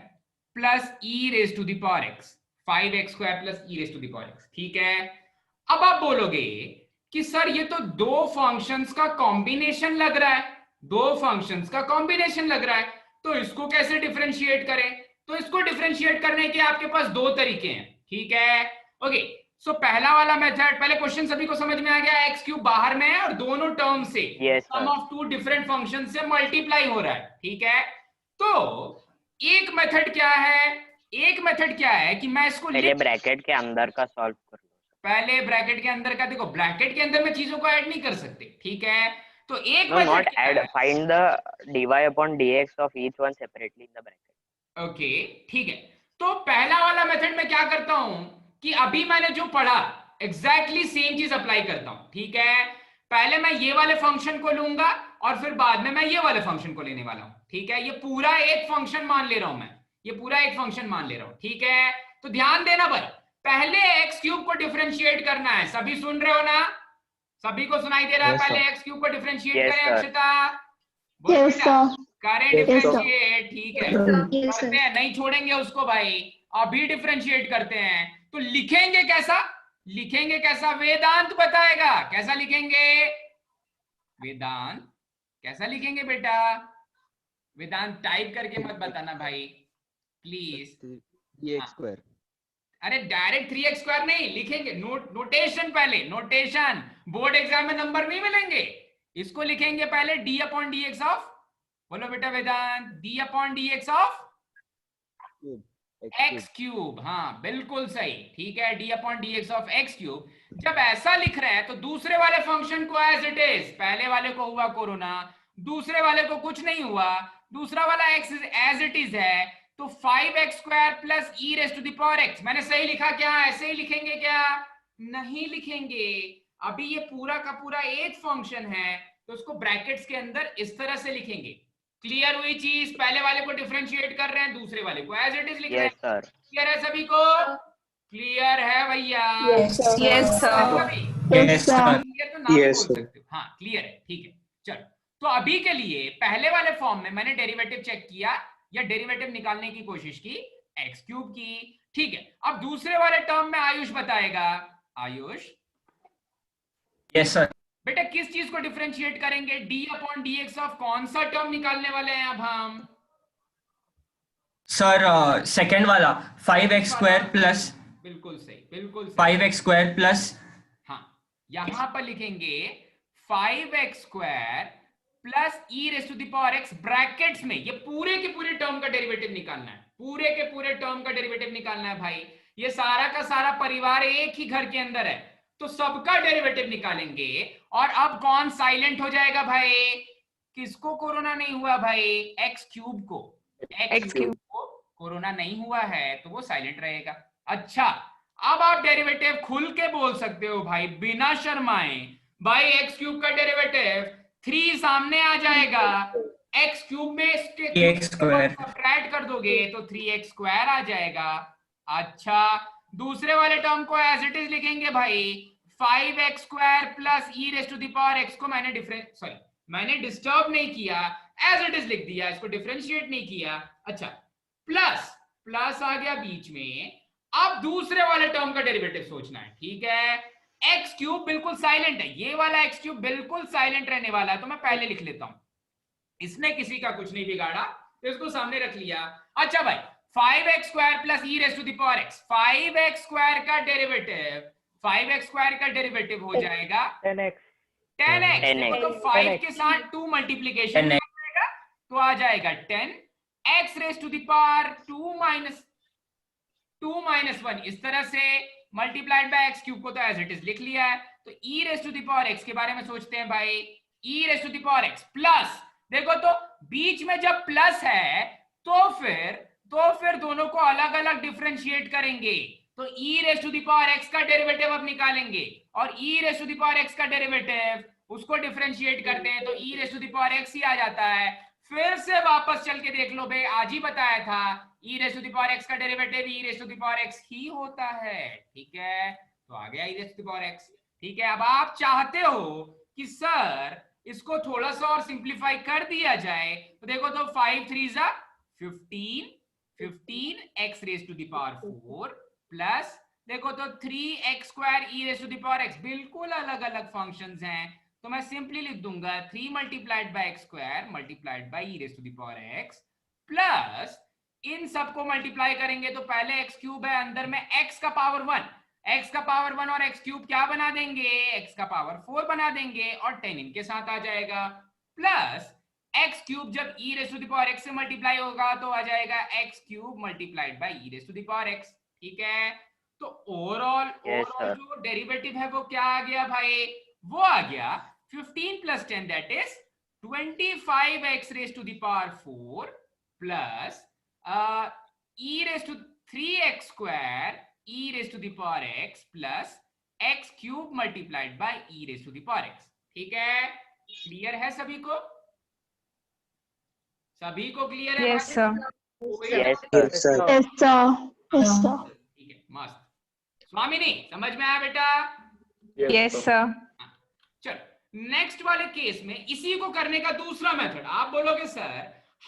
plus e raise to the power x, 5x square plus e raise to the power x. ठीक है, अब आप बोलोगे कि सर ये तो दो फंक्शंस का कॉम्बिनेशन लग रहा है, तो इसको कैसे डिफरेंशिएट करें? तो इसको डिफरेंशिएट करने के आपके पास दो तरीके हैं। ठीक है, ओके, सो पहला वाला मेथड, पहले क्वेश्चन सभी को समझ में आ गया? एक्स क्यूब बाहर में है और दोनों टर्म से सम ऑफ टू डिफरेंट फंक्शन से मल्टीप्लाई हो रहा है। ठीक है, तो एक मेथड क्या है कि मैं इसको पहले ब्रैकेट के अंदर का सॉल्व कर लो। पहले ब्रैकेट के अंदर का, देखो ब्रैकेट के अंदर में चीजों को ऐड नहीं कर सकते। ठीक है, तो एक No, not add. Find the dy upon dx of each one separately in the bracket. Okay, ठीक है, तो पहला वाला मेथड में क्या करता हूं कि अभी मैंने जो पढ़ा एग्जैक्टली सेम चीज अप्लाई करता हूं। ठीक है, पहले मैं ये वाले फंक्शन को लूंगा और फिर बाद में मैं ये वाले फंक्शन को लेने वाला हूं। ठीक है, ये पूरा एक फंक्शन मान ले रहा हूं। ठीक है, तो ध्यान देना भाई, पहले एक्स क्यूब को डिफरेंशिएट करना है। सभी सुन रहे हो ना? सभी को सुनाई दे रहा है? पहले एक्स क्यूब को डिफरेंशिएट करें अक्षता, करें डिफरेंशिएट। ठीक है, करते हैं, नहीं छोड़ेंगे उसको भाई, अभी डिफरेंशिएट करते हैं। तो लिखेंगे कैसा? वेदांत बताएगा कैसा लिखेंगे। वेदांत कैसा लिखेंगे बेटा? वेदांत टाइप करके मत बताना भाई प्लीज। 3x square. अरे डायरेक्ट 3x स्क्वायर नहीं लिखेंगे, नोटेशन पहले, नोटेशन बोर्ड एग्जाम में नंबर नहीं मिलेंगे। इसको लिखेंगे पहले d अपॉन dx ऑफ, बोलो बेटा वेदांत, d upon dx of x cube. हाँ बिल्कुल सही, ठीक है, d upon dx of x cube. जब ऐसा लिख रहे हैं तो दूसरे वाले फंक्शन को एज इट इज, पहले वाले को हुआ कोरोना, दूसरे वाले को कुछ नहीं हुआ, दूसरा वाला x एज इट इज है, तो 5x square plus e raise to the power x। मैंने सही लिखा क्या? ऐसे ही लिखेंगे क्या? नहीं लिखेंगे, अभी ये पूरा का पूरा एक फंक्शन है तो उसको ब्रैकेट्स के अंदर इस तरह से लिखेंगे। क्लियर हुई चीज? पहले वाले को डिफरेंशिएट कर रहे हैं, दूसरे वाले को एज इट इज लिख रहे हैं। क्लियर है सभी को? क्लियर है भैया? Yes sir. क्लियर तो नाम बोल सकते हो। हाँ क्लियर है, ठीक है। चलो, तो अभी के लिए पहले वाले फॉर्म में मैंने डेरिवेटिव चेक किया या डेरिवेटिव निकालने की कोशिश की एक्स क्यूब की। ठीक है, अब दूसरे वाले टर्म में आयुष बताएगा। Ayush, yes sir. बेटा किस चीज को डिफरेंशिएट करेंगे? d अपॉन dx ऑफ कौन सा टर्म निकालने वाले हैं अब हम? सर सेकंड वाला 5x स्क्वायर प्लस, बिल्कुल सही, बिल्कुल सही। 5x स्क्वायर प्लस, हाँ यहां पर लिखेंगे 5x square plus e raise to the power x brackets में। ये पूरे के पूरे टर्म का डेरिवेटिव निकालना है, पूरे के पूरे टर्म का डेरिवेटिव निकालना है भाई। ये सारा का सारा परिवार एक ही घर के अंदर है तो सबका डेरिवेटिव निकालेंगे। और अब कौन साइलेंट हो जाएगा भाई? किसको कोरोना नहीं हुआ भाई? एक्स क्यूब को। एक्स क्यूब को कोरोना नहीं हुआ है तो वो साइलेंट रहेगा। अच्छा, अब आप डेरिवेटिव खुल के बोल सकते हो भाई, बिना शर्माए। भाई एक्स क्यूब का डेरिवेटिव 3 सामने आ जाएगा, एक्स क्यूब में सब्ट्रैक्ट कर दोगे तो 3x स्क्वायर आ जाएगा। अच्छा, दूसरे वाले टर्म को एज इट इज लिखेंगे भाई, 5x square plus e raise to the power x को मैंने डिस्टर्ब नहीं किया, एज इट इज लिख दिया, इसको डिफरेंशिएट नहीं किया। अच्छा, प्लस आ गया बीच में। अब दूसरे वाले टर्म का डेरिवेटिव सोचना है, ठीक है। एक्स क्यूब बिल्कुल साइलेंट है, ये वाला एक्स क्यूब बिल्कुल साइलेंट रहने वाला है, तो मैं पहले लिख लेता हूं। इसने किसी का कुछ नहीं बिगाड़ा तो इसको सामने रख लिया। अच्छा भाई, 5x square plus e raise to the power x, 5x square का डेरिवेटिव, 5x स्क्वायर का डेरिवेटिव हो जाएगा 10x। तो 5 के साथ 2 मल्टीप्लीकेशन हो जाएगा तो आ जाएगा 10x raise to the power 2 minus 1। इस तरह से मल्टीप्लाइड बाय एक्स क्यूब को तो एज इट इज लिख लिया है। तो e raise to the power x के बारे में सोचते हैं भाई। E raise to the power x plus, देखो तो बीच में जब प्लस है तो फिर दोनों को अलग अलग डिफरेंशिएट करेंगे। तो e raise to the power x का डेरिवेटिव अब निकालेंगे और e raise to the power x का डेरिवेटिव उसको डिफरेंशिएट करते हैं तो e raise to the power x ही आ जाता है। फिर से वापस चल के देख लो भाई, आज ही बताया था e raise to the power x का derivative e raise to the power x ही होता है। ठीक है, तो आ गया e raise to the power x। ठीक है, अब आप चाहते हो कि सर इसको थोड़ा सा और सिंप्लीफाई कर दिया जाए, तो देखो तो 5 3 जा 15 x raise to the power 4 plus देखो तो 3x square e raise to the power x, बिल्कुल अलग अलग फंक्शंस हैं, तो मैं सिंपली लिख दूंगा 3 multiplied by x square multiplied by e raise to the power x plus इन सबको मल्टीप्लाई करेंगे तो पहले x क्यूब है, अंदर में x का पावर 1, x का पावर 1 और x क्यूब क्या बना देंगे, x का पावर 4 बना देंगे और 10 इनके साथ आ जाएगा, प्लस x क्यूब जब e raise to the power x से मल्टीप्लाई होगा तो आ जाएगा x cube multiplied by e raise to the power x। ठीक है, तो ओवरऑल जो डेरिवेटिव है वो क्या आ गया भाई, वो आ गया 15 plus 10 that is 25x raise to the power 4 plus e raise to 3x square e raise to the power x plus x cube multiplied by e raise to the power x। ठीक है, clear है सभी को? सभी को clear है? Yes, sir. Yes, sir. Yes, sir. Yes, sir. ठीक है, मस्त। स्वामिनी समझ में आया बेटा? Yes, sir. चलो नेक्स्ट वाले केस में इसी को करने का दूसरा मेथड, आप बोलोगे सर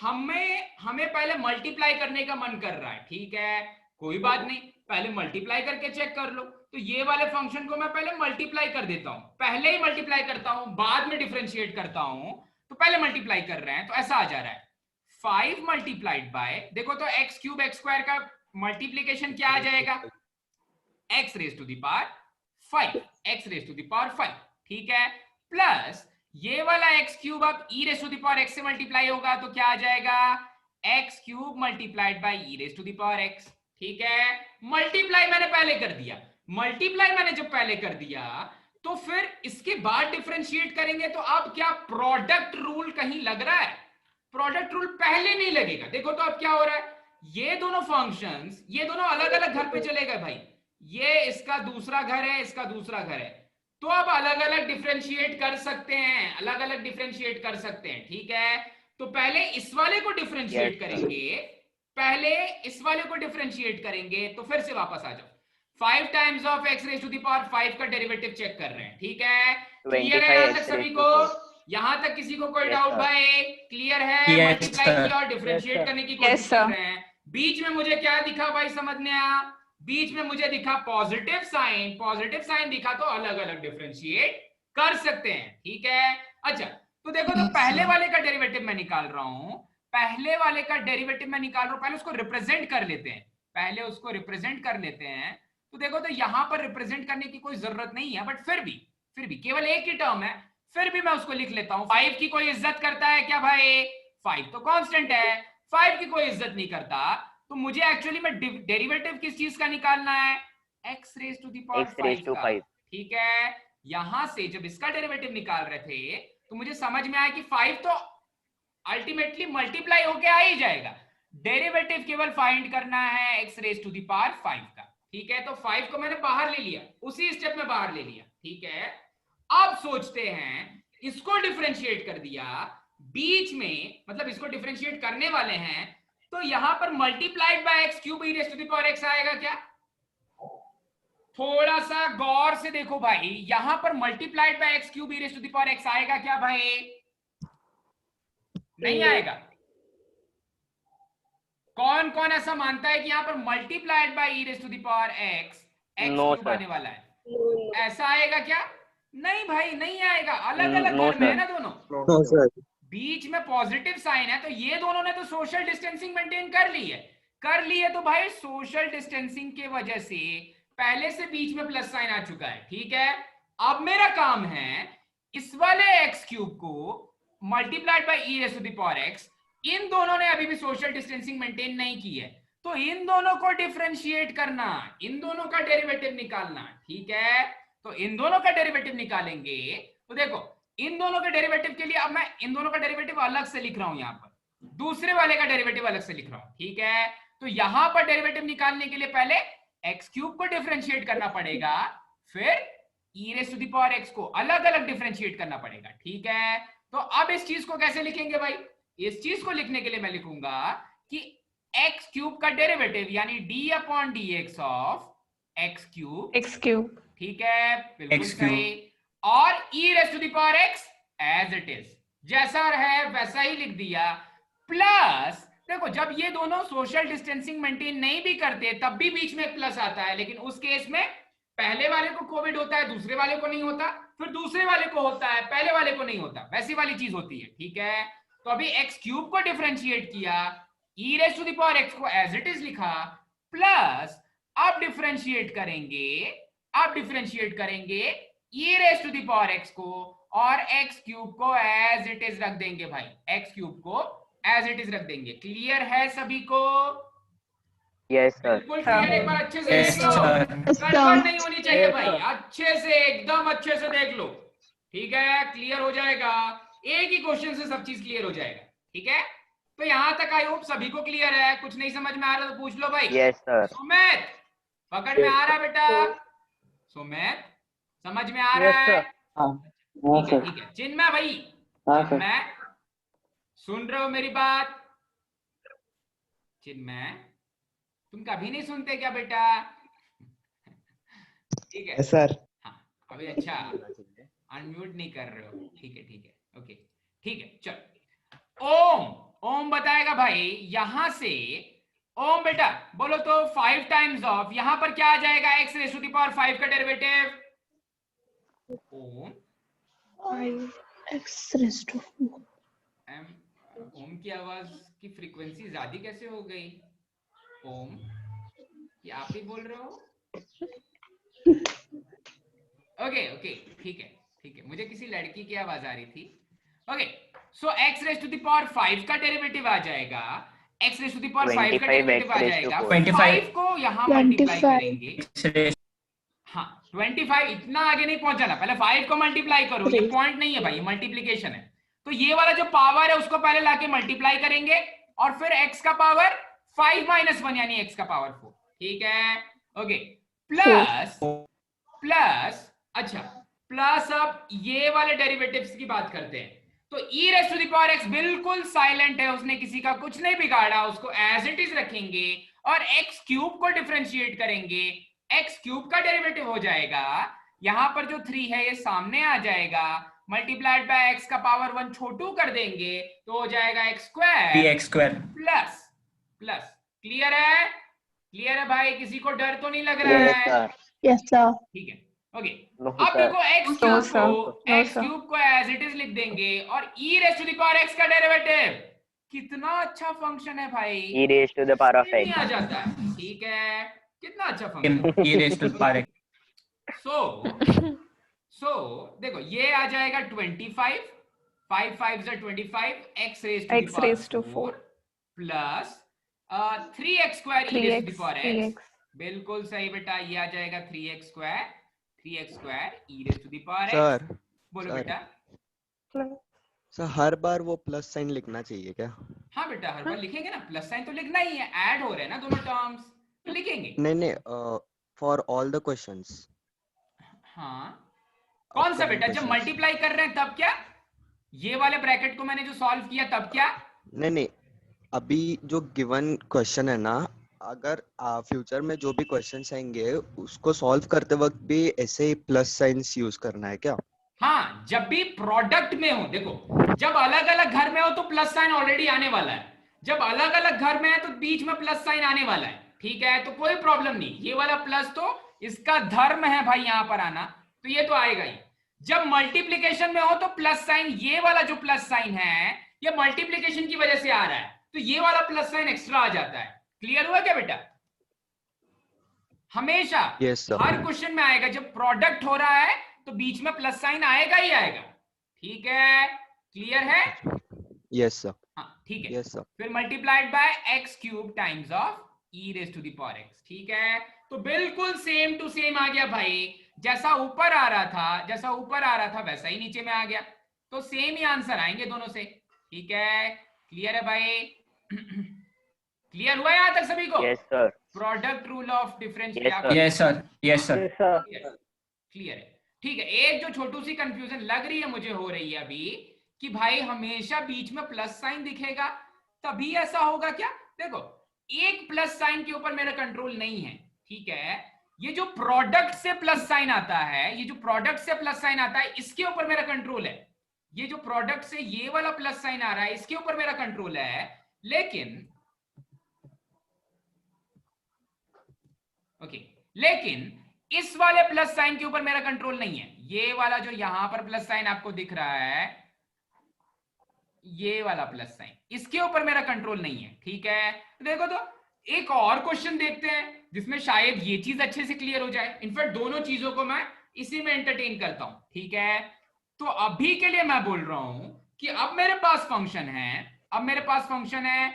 हमें पहले मल्टीप्लाई करने का मन कर रहा है। ठीक है, कोई बात नहीं, पहले मल्टीप्लाई करके चेक कर लो। तो ये वाले फंक्शन को मैं पहले मल्टीप्लाई कर देता हूं, पहले ही मल्टीप्लाई करता हूं बाद में डिफरेंशिएट करता हूं, तो पहले मल्टीप्लाई कर रहे हैं तो ऐसा आ जा रहा है 5 मल्टीप्लाइड बाय, देखो तो x क्यूब x स्क्वायर का मल्टीप्लीकेशन क्या आ जाएगा, x raise to the power 5, x raise to the power 5। ठीक है, प्लस ये वाला x क्यूब अब e raise to the power x से मल्टीप्लाई होगा तो क्या आ जाएगा, x cube multiplied by e raise to the power x। ठीक है, मल्टीप्लाई मैंने पहले कर दिया, मल्टीप्लाई मैंने जब पहले कर दिया तो फिर इसके बाद डिफरेंशिएट करेंगे तो अब क्या प्रोडक्ट रूल कहीं लग रहा है, प्रोडक्ट रूल पहले नहीं लगेगा। देखो तो अब क्या हो रहा है, ये दोनों फंक्शंस ये दोनों अलग अलग घर पे चले गए भाई, ये इसका दूसरा घर है इसका दूसरा घर है, तो अब अलग अलग डिफरेंशिएट कर सकते हैं, अलग अलग डिफरेंशिएट कर सकते हैं। ठीक है, तो पहले इस वाले को डिफरेंशिएट करेंगे, पहले इस वाले को डिफरेंशिएट करेंगे, तो फिर से वापस आ जाओ 5 times of x raise to the power 5 का डेरिवेटिव चेक कर रहे हैं। ठीक है, क्लियर है यहां तक सभी को? यहां तक किसी को कोई डाउट भाई? क्लियर है? मल्टीप्लाई किया और डिफरेंशिएट करने की कोशिश कर रहे हैं। बीच में मुझे क्या दिखा भाई, समझ में आया? बीच में मुझे दिखा पॉजिटिव साइन दिखा, तो अलग अलग डिफरेंशिएट कर सकते हैं। ठीक है, अच्छा तो देखो तो पहले वाले का डेरिवेटिव मैं निकाल रहा हूं, पहले वाले का डेरिवेटिव मैं निकाल रहा हूं, पहले उसको रिप्रेजेंट कर लेते हैं, पहले उसको रिप्रेजेंट कर लेते हैं। तो देखो तो यहां पर रिप्रेजेंट करने की कोई जरूरत नहीं है, बट फिर भी केवल एक ही टर्म है, फिर भी मैं उसको लिख लेता हूं। 5 की कोई इज्जत करता है क्या भाई? 5 तो कांस्टेंट है, 5 की कोई इज्जत नहीं करता, तो मुझे एक्चुअली में डेरिवेटिव किस चीज का निकालना है, x raise to the power 5 का। ठीक है, यहां से जब इसका डेरिवेटिव निकाल रहे थे तो मुझे समझ में आया कि 5 तो अल्टीमेटली मल्टीप्लाई होके आ ही जाएगा, डेरिवेटिव केवल फाइंड करना है x raise to the power 5 का। ठीक है, तो 5 को मैंने बाहर ले लिया, उसी स्टेप में बाहर ले लिया। ठीक है, अब सोचते हैं इसको डिफरेंशिएट कर दिया, बीच में मतलब इसको डिफरेंशिएट करने वाले हैं, तो यहां पर multiplied by x cube e raise to the power x आएगा क्या? थोड़ा सा गौर से देखो भाई, यहां पर multiplied by x cube e raise to the power x आएगा क्या भाई? नहीं आएगा। कौन कौन ऐसा मानता है कि यहां पर multiplied by e raise to the power x cube आने वाला है? ऐसा आएगा क्या? नहीं भाई, नहीं आएगा, अलग अलग घर में है ना दोनों, बीच में पॉजिटिव साइन है, तो ये दोनों ने तो सोशल डिस्टेंसिंग मेंटेन कर ली है तो भाई सोशल डिस्टेंसिंग के वजह से पहले से बीच में प्लस साइन आ चुका है। ठीक है, अब मेरा काम है इस वाले x क्यूब को multiplied by e raise to the power x, इन दोनों ने अभी भी सोशल डिस्टेंसिंग मेंटेन नहीं की है, तो इन दोनों को डिफरेंशिएट करना, इन दोनों का डेरिवेटिव निकालना। ठीक है, तो इन दोनों का डेरिवेटिव निकालेंगे, तो देखो इन दोनों के डेरिवेटिव के लिए अब मैं इन दोनों का डेरिवेटिव अलग से लिख रहा हूं, यहां पर दूसरे वाले का डेरिवेटिव अलग से लिख रहा हूं। ठीक है, तो यहां पर डेरिवेटिव निकालने के लिए पहले x क्यूब को डिफरेंशिएट करना पड़ेगा, फिर e raise to the power x को अलग अलग डिफरेंशिएट करना पड़ेगा, ठीक है। तो अब इस चीज को कैसे लिखेंगे भाई? इस चीज को लिखने के लिए मैं लिखूंगा कि x क्यूब का डेरिवेटिव यानी d upon dx of x cube, X cube. ठीक है, बिल्कुल X क्यूब। सही, और e raise to the power x as it is, जैसा है वैसा ही लिख दिया, प्लस देखो जब ये दोनों सोशल डिस्टेंसिंग मेंटेन नहीं भी करते तब भी बीच में एक प्लस आता है, लेकिन उस केस में पहले वाले को कोविड होता है, दूसरे वाले को नहीं होता, फिर दूसरे वाले को होता है, पहले वाले को नहीं होता, वैसी वाली चीज होती है, ठीक है। तो अभी एक्स क्यूब को डिफरेंशिएट किया, e raise to the power x को एज इट इज लिखा, प्लस अब डिफरेंशिएट करेंगे e raise to the power x को, और एक्स क्यूब को एज इट इज रख देंगे भाई, एक्स क्यूब को एज इट इज रख देंगे। क्लियर है सभी को? Yes sir. बिल्कुल क्लियर, एक बार अच्छे से Yes, देख लो, sir. गड़बड़ नहीं होनी चाहिए भाई, अच्छे से एकदम अच्छे से देख लो, ठीक है, क्लियर हो जाएगा, एक ही क्वेश्चन से सब चीज क्लियर हो जाएगा, ठीक है। तो यहां तक आई होप सभी को क्लियर है, कुछ नहीं समझ में आ रहा तो पूछ लो भाई। Yes sir. सुमित पकड़ में आ रहा बेटा? सुमित समझ में आ रहा है? ठीक है, ठीक है। चिन्मय भाई, चिन्मय सुन रहे हो मेरी बात? चिन्मय तुम कभी नहीं सुनते क्या बेटा? ठीक है सर। हाँ, अभी अच्छा अनम्यूट नहीं कर रहे हो, ठीक है, ठीक है, ओके, ठीक है, चल। ओम बताएगा भाई, यहां से ओम बेटा बोलो तो 5 टाइम्स ऑफ, यहां पर क्या आ जाएगा? x raise to the power 5 का derivative. Om 5x raised to 4. Om की आवाज की फ्रीक्वेंसी ज्यादा कैसे हो गई? ओम, ये आप ही बोल रहे हो? ओके ओके, ठीक है, ठीक है, मुझे किसी लड़की की आवाज आ रही थी। Okay, so x raise to the power 5 का डेरिवेटिव आ जाएगा, x raise to the power 5 का 25 डेरिवेटिव आ x raised to जाएगा, 4. 5 को यहां मल्टीप्लाई 25. करेंगे। हाँ 25, इतना आगे नहीं पहुंचाना, पहले 5 को मल्टीप्लाई करो, ये पॉइंट नहीं है भाई, मल्टीप्लीकेशन है। तो ये वाला जो पावर है उसको पहले लाके मल्टीप्लाई करेंगे, और फिर x का पावर 5 - 1 यानी x का पावर 4, ठीक है, ओके, प्लस अच्छा, प्लस अब ये वाले डेरिवेटिव्स की बात करते हैं। तो e raise to the power x बिल्कुल साइलेंट है, उसने किसी का कुछ नहीं बिगाड़ा, उसको एज इट इज रखेंगे, और x क्यूब को डिफरेंशिएट करेंगे, x क्यूब का डेरिवेटिव हो जाएगा, यहां पर जो 3 है ये सामने आ जाएगा, मल्टीप्लाइड बाय x का पावर 1 छोटू कर देंगे तो हो जाएगा x square 3x square plus plus. Clear है? क्लियर है भाई? किसी को डर तो नहीं लग रहा है? Yes, sir. ठीक है, ओके। No, अब sir. देखो x No, क्यूब sir. को No, x sir. क्यूब को एज इट इज लिख देंगे, और e raise to the power x का डेरिवेटिव, कितना अच्छा फंक्शन है भाई, e raised to the power of नहीं x. आ जाता है, ठीक है, कितना अच्छा function. e raised to the power x. सो देखो ये आ जाएगा 25, 5 5 are 25, x raised to the X power raised to 4 plus 3x square e raised to the 3x. power x। 3x. बिल्कुल सही बेटा, ये आ जाएगा 3x square e raised to the power x। Sir बोलो sir. बेटा। सर हर बार वो plus sign लिखना चाहिए क्या? हाँ बेटा, हर बार लिखेंगे ना, प्लस साइन तो लिखना ही है, ऐड हो रहे हैं ना दोनों टर्म्स, तो लिखेंगे। नहीं फॉर ऑल द क्वेश्चंस। हाँ कौन सा बेटा? जब मल्टीप्लाई कर रहे हैं तब क्या? ये वाले ब्रैकेट को मैंने जो सॉल्व किया तब क्या? नहीं अभी जो गिवन क्वेश्चन है ना, अगर फ्यूचर में जो भी क्वेश्चंस आएंगे उसको सॉल्व करते वक्त भी ऐसे ही प्लस साइंस यूज करना है क्या? हाँ, जब भी प्रोडक्ट में हो, देखो जब अलग अलग घर में हो तो प्लस साइन ऑलरेडी आने वाला है, जब अलग अलग घर में है तो बीच में प्लस साइन आने वाला है, ठीक है, तो कोई प्रॉब्लम नहीं, ये वाला प्लस तो इसका धर्म है भाई यहां पर आना, तो ये तो आएगा ही। जब मल्टीप्लीकेशन में हो तो प्लस साइन, ये वाला जो प्लस साइन है ये मल्टीप्लीकेशन की वजह से आ रहा है, तो ये वाला प्लस साइन एक्स्ट्रा आ जाता है। क्लियर हुआ क्या बेटा? हमेशा Yes, sir. हर क्वेश्चन में आएगा, जब प्रोडक्ट हो रहा है तो बीच में प्लस साइन आएगा ही आएगा, ठीक है, क्लियर है? Yes sir. हाँ ठीक है। Yes sir. फिर multiplied by x cube times of e raise to the power x, ठीक है, तो बिल्कुल सेम टू सेम आ गया भाई, जैसा ऊपर आ रहा था वैसा ही नीचे में आ गया, तो सेम ही आंसर आएंगे दोनों से, ठीक है, क्लियर है भाई? क्लियर हुआ यहां तक सभी को? Yes sir. Product rule of difference Yes, क्या? sir. Yes sir. Yes sir. Clear है। ठीक है, एक जो छोटू सी कंफ्यूजन लग रही है मुझे हो रही है अभी कि भाई हमेशा बीच में प्लस साइन दिखेगा तभी ऐसा होगा क्या? देखो एक प्लस साइन के ऊपर मेरा कंट्रोल नहीं है, ठीक है, ये जो प्रोडक्ट से प्लस साइन आता है, ये जो प्रोडक्ट से प्लस साइन आता है इसके ऊपर मेरा कंट्रोल है। ये जो प्रोडक्ट से ये वाला प्लस साइन आ रहा है इसके ऊपर मेरा कंट्रोल है, लेकिन ओके, लेकिन इस वाले प्लस साइन के ऊपर मेरा कंट्रोल नहीं है। ये वाला जो यहां पर प्लस साइन आपको दिख रहा है, ये वाला प्लस साइन, इसके ऊपर मेरा कंट्रोल नहीं है, ठीक है। देखो तो एक और क्वेश्चन देखते हैं जिसमें शायद ये चीज अच्छे से क्लियर हो जाए। इनफैक्ट दोनों चीजों को मैं इसी में एंटरटेन करता हूं, ठीक है। तो अभी के लिए मैं बोल रहा हूं कि अब मेरे पास फंक्शन है,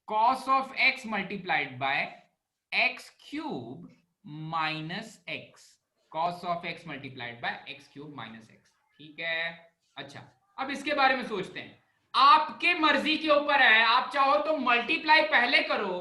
cos of x multiplied by x cube minus x, cos of x multiplied by x cube minus x, ठीक है। अच्छा, अब इसके बारे में सोचते हैं। आपके मर्जी के ऊपर है, आप चाहो तो मल्टीप्लाई पहले करो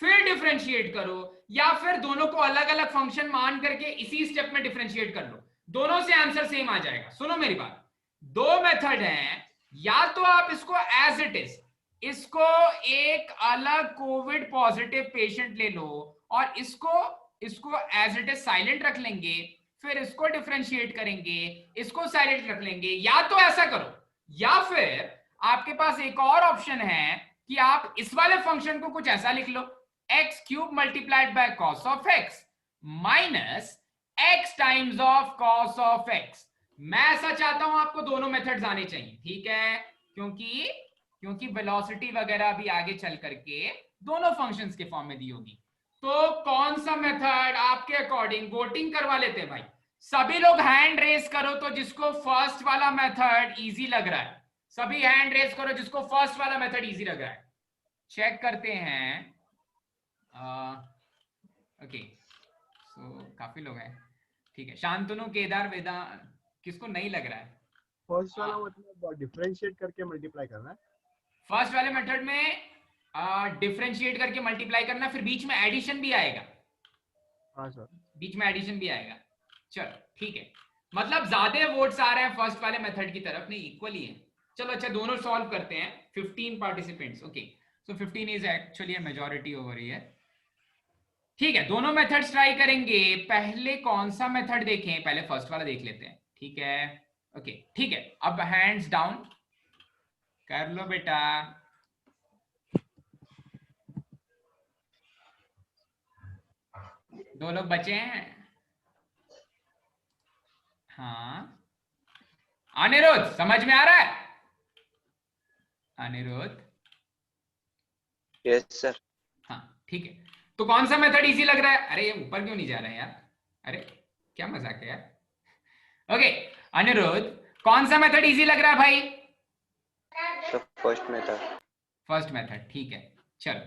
फिर डिफरेंशिएट करो, या फिर दोनों को अलग अलग फंक्शन मान करके इसी स्टेप में डिफरेंशिएट कर लो, दोनों से आंसर सेम आ जाएगा। सुनो मेरी बात, दो मेथड हैं, या तो आप इसको एज इट इज, इसको एक अलग कोविड पॉजिटिव पेशेंट ले लो और इसको एज इट इज साइलेंट रख लेंगे, फिर इसको डिफरेंशिएट करेंगे, इसको साइलेंट रख लेंगे, या तो ऐसा करो, या फिर आपके पास एक और ऑप्शन है कि आप इस वाले फंक्शन को कुछ ऐसा लिख लो, x cube multiplied bye cos of x minus x times of cos of x। मैं ऐसा चाहता हूं आपको दोनों मेथड्स आने चाहिए, ठीक है, क्योंकि वेलोसिटी वगैरह भी आगे चल करके दोनों फंक्शंस के फॉर्म में दी होगी। तो कौन सा मेथड आपके अकॉर्डिंग, वोटिंग करवा लेते हैं भाई, सभी लोग हैंड रेज करो तो जिसको फर्स्ट वाला मेथड इजी लग रहा है, सभी हैंड रेज करो जिसको फर्स्ट वाला मेथड इजी लग रहा है। चेक करते हैं। ओके, सो काफी लोग हैं, ठीक है। शांतनु, केदार, वेदा, किसको नहीं लग रहा है? फर्स्ट वाला मतलब डिफरेंशिएट करके मल्टीप्लाई करना है। फर्स्ट वाले मेथड में डिफरेंशिएट करके मल्टीप्लाई करना, फिर बीच में एडिशन भी आएगा। हाँ सर, बीच में एडिशन भी आएगा। चलो ठीक है, मतलब ज्यादा वोट्स आ रहे हैं फर्स्ट वाले मेथड की तरफ, नहीं इक्वली है। चलो अच्छा, दोनों सॉल्व करते हैं। 15 participants, okay, so 15 is actually majority over here. ठीक है, दोनों मेथड्स ट्राई करेंगे। पहले कौन सा मेथड देखें? पहले फर्स्ट वाला देख लेते हैं, ठीक है। ओके ठीक है, अब हैंड्स डाउन कर लो बेटा। दो लोग बचे हैं। हाँ, अनिरुद्ध समझ में आ रहा है? Anirudh, yes sir. हाँ ठीक है, तो कौन सा मेथड इजी लग रहा है? अरे ये ऊपर क्यों नहीं जा रहा है यार? अरे क्या मजाक है यार। ओके अनिरुद्ध, कौन सा मेथड इजी लग रहा है भाई? First method. फर्स्ट मेथड, ठीक है। चलो,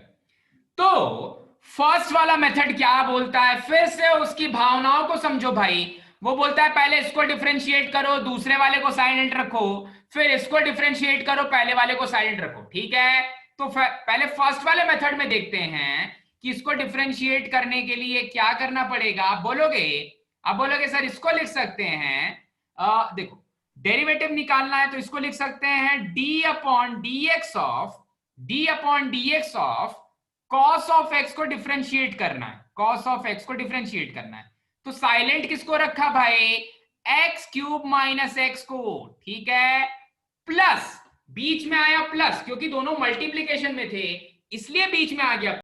तो फर्स्ट वाला मेथड क्या बोलता है? फिर से उसकी भावनाओं को समझो भाई। वो बोलता है पहले इसको डिफरेंशिएट करो, दूसरे वाले को साइलेंट रखो, फिर इसको डिफरेंशिएट करो, पहले वाले को साइलेंट रखो, ठीक है। तो पहले फर्स्ट वाले मेथड में देखते हैं कि इसको डिफरेंशिएट करने के लिए क्या करना पड़ेगा। आप बोलोगे सर इसको लिख सकते हैं, देखो डेरिवेटिव निकालना है तो इसको लिख सकते हैं d upon dx of cos of x को डिफरेंशिएट करना है, cos ऑफ x को डिफरेंशिएट करना है। तो साइलेंट किसको रखा भाई? x क्यूब माइनस x को, ठीक है। प्लस बीच में आया प्लस, क्योंकि दोनों मल्टीप्लीकेशन में थे इसलिए बीच में आ गया